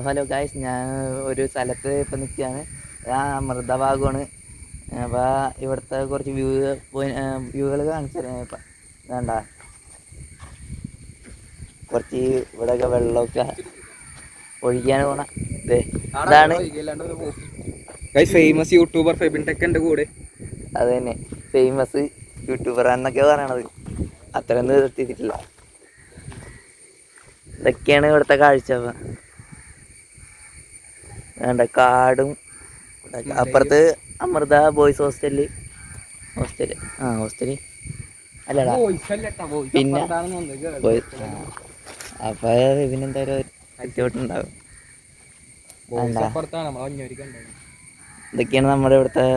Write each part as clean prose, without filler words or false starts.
Hello guys, ഞാൻ ഒരു സ്ഥലത്ത് ഇപ്പം നിൽക്കുകയാണ്. അമൃതഭാഗമാണ്. അപ്പോൾ ഇവിടുത്തെ കുറച്ച് വ്യൂകൾ കാണിച്ചു തരാം. ഇപ്പം വേണ്ട കുറച്ച് ഇവിടെയൊക്കെ വെള്ളമൊക്കെ ഒഴിക്കാൻ പോണ ഇതാണ്. ഫേമസ് യൂട്യൂബർ ഫെബിൻ ടെക് എൻ്റെ കൂടെ. അത് തന്നെ, ഫേമസ് യൂട്യൂബർ എന്നൊക്കെ പറയണത്. അത്രയൊന്നും എത്തിയിട്ടില്ല. ഇതൊക്കെയാണ് ഇവിടുത്തെ കാഴ്ച. വേണ്ട കാടും അപ്പുറത്ത് അമൃത ബോയ്സ് ഹോസ്റ്റല് അല്ലടാ. പിന്നെ അപ്പൊ പിന്നെന്തായാലും എത്തിയിട്ടുണ്ടാവും. ഇതൊക്കെയാണ് നമ്മുടെ ഇവിടുത്തെ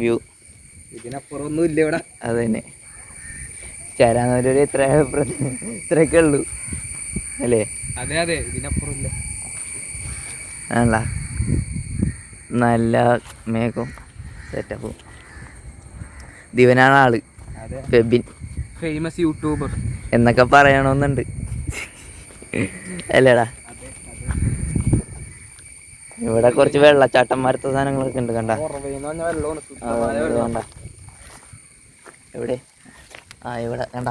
വ്യൂ. ഇതിനപ്പുറം ഒന്നും ഇല്ല ഇവിടെ. അത് തന്നെ, ചേരാനൊരു ഇത്രയൊക്കെ ഉള്ളൂ അല്ലേ? അതെ അതെ, ഇതിനപ്പുറം ഇല്ല. ആണല്ല, നല്ല മേഘവും സെറ്റപ്പും. ദിവനാണ് ആള്, ഫെബിൻ ഫേമസ് യൂട്യൂബർ എന്നൊക്കെ പറയണമെന്നുണ്ട് അല്ലേടാ. ഇവിടെ കുറച്ച് വെള്ളച്ചാട്ടന്മാരത്തെ സാധനങ്ങളൊക്കെ ഉണ്ട്. കണ്ട എവിടെ? ഇവിടെ കണ്ട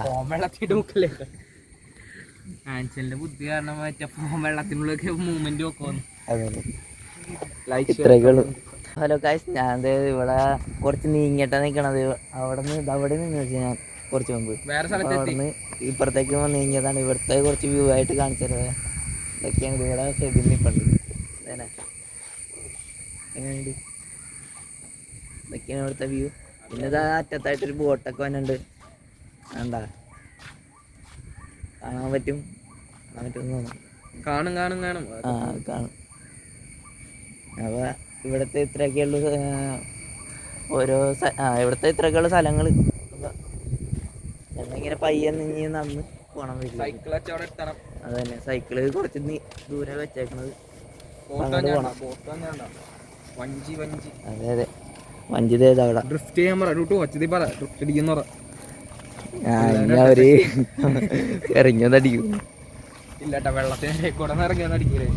ആൻസലിന്റെ ബുദ്ധി കാരണം വെള്ളത്തിനുള്ളൊക്കെ മൂവ്മെന്റ് നോക്കുന്നു. ഇത്രയൊക്കെയുള്ളൂ. ഹലോ ഗൈസ്, ഞാൻ ഇവിടെ കുറച്ച് നീങ്ങിട്ടാ നിൽക്കണത്. അവിടെ നിന്ന് വെച്ചാൽ ഞാൻ കുറച്ച് മുമ്പ് അവിടെ നിന്ന് ഇപ്പുറത്തേക്ക് നീങ്ങിയതാണ്. ഇവിടുത്തെ കുറച്ച് വ്യൂ ആയിട്ട് കാണിച്ചത് ഇതൊക്കെയാണ്. ഇവിടെ ഫെബിൻ നിൽപ്പുണ്ട്. എങ്ങനെയുണ്ട്? ഇതൊക്കെയാണ് ഇവിടുത്തെ വ്യൂ. പിന്നെ ഇതാ അറ്റത്തായിട്ടൊരു ബോട്ടൊക്കെ വന്നിട്ടുണ്ട്. വേണ്ട കാണാൻ പറ്റുമെന്ന് തോന്നുന്നു. കാണും. കാണും. അപ്പോൾ ഇവിടുത്തെ ഇത്രയൊക്കെയുള്ള ഇവിടുത്തെ ഇത്രയൊക്കെയുള്ള സ്ഥലങ്ങൾ. ഞങ്ങളിങ്ങനെ പയ്യെ നടന്ന് പോകണം. അത് തന്നെ, സൈക്കിള് കുറച്ച് ദൂരെ വെച്ചേക്കണത്. അങ്ങോട്ട് പോകണം. അതെ അതെ, വഞ്ചി അവിടെ ഡ്രിഫ്റ്റ് ചെയ്യാൻ അവര് ഇറങ്ങിയൊന്നടിക്കും. ഇല്ലട്ടാ, വെള്ളത്തിന് കൂടെ ഇറങ്ങിയൊന്നടിക്കൂലേ.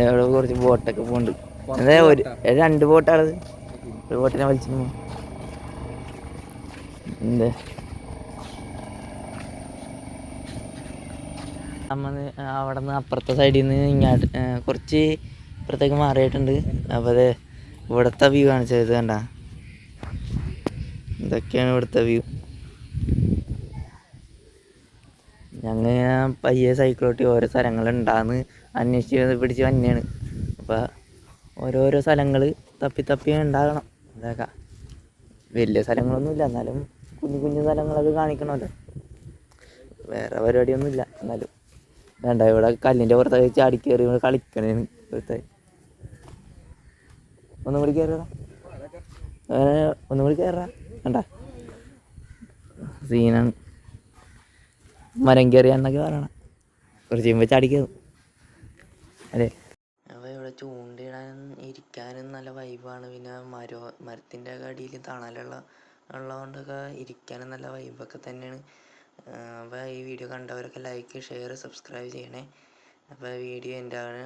അവിടെ കുറച്ച് ബോട്ടൊക്കെ പോകുന്നുണ്ട്. അതെ, രണ്ട് ബോട്ടാണത്. ഒരു ബോട്ടിനെ വലിച്ചു എന്ത് അവിടെ നിന്ന് അപ്പുറത്തെ സൈഡിൽ നിന്ന് ഇങ്ങോട്ട് കുറച്ച് ഇപ്പുറത്തേക്ക് മാറിയിട്ടുണ്ട്. അപ്പോൾ അത് ഇവിടുത്തെ വ്യൂ കാണിച്ചത്. കണ്ട, ഇതൊക്കെയാണ് ഇവിടുത്തെ വ്യൂ. ഞങ്ങൾ പയ്യെ സൈക്കിളോട്ടി ഓരോ സ്ഥലങ്ങളുണ്ടാന്ന് അന്വേഷിച്ച് പിടിച്ച് തന്നെയാണ്. അപ്പോൾ ഓരോരോ സ്ഥലങ്ങൾ തപ്പി ഉണ്ടാകണം. ഇതൊക്കെ വലിയ സ്ഥലങ്ങളൊന്നുമില്ല, എന്നാലും കുഞ്ഞു സ്ഥലങ്ങളൊക്കെ കാണിക്കണമല്ലോ. വേറെ പരിപാടിയൊന്നുമില്ല. എന്നാലും വേണ്ട, ഇവിടെ കല്ലിൻ്റെ പുറത്തൊക്കെ ചാടി കയറി ഇവിടെ കളിക്കണേന്. ഇവിടുത്തെ ഒന്നും കൂടി കയറാ, വേണ്ട സീനാണ്. മരം കയറിയാന്നൊക്കെ പറയണം. കുറച്ച് കഴിയുമ്പോൾ ചാടി കയറും അല്ലേ. അപ്പോൾ ഇവിടെ ചൂണ്ടയിടാനും ഇരിക്കാനും നല്ല വൈബാണ്. പിന്നെ മരത്തിൻ്റെ ഒക്കെ അടിയിൽ ഉള്ളതുകൊണ്ടൊക്കെ ഇരിക്കാനും നല്ല വൈബൊക്കെ തന്നെയാണ്. അപ്പോൾ ഈ വീഡിയോ കണ്ടവരൊക്കെ ലൈക്ക്, ഷെയർ, സബ്സ്ക്രൈബ് ചെയ്യണേ. അപ്പോൾ വീഡിയോ എൻ്റെ ആണ്.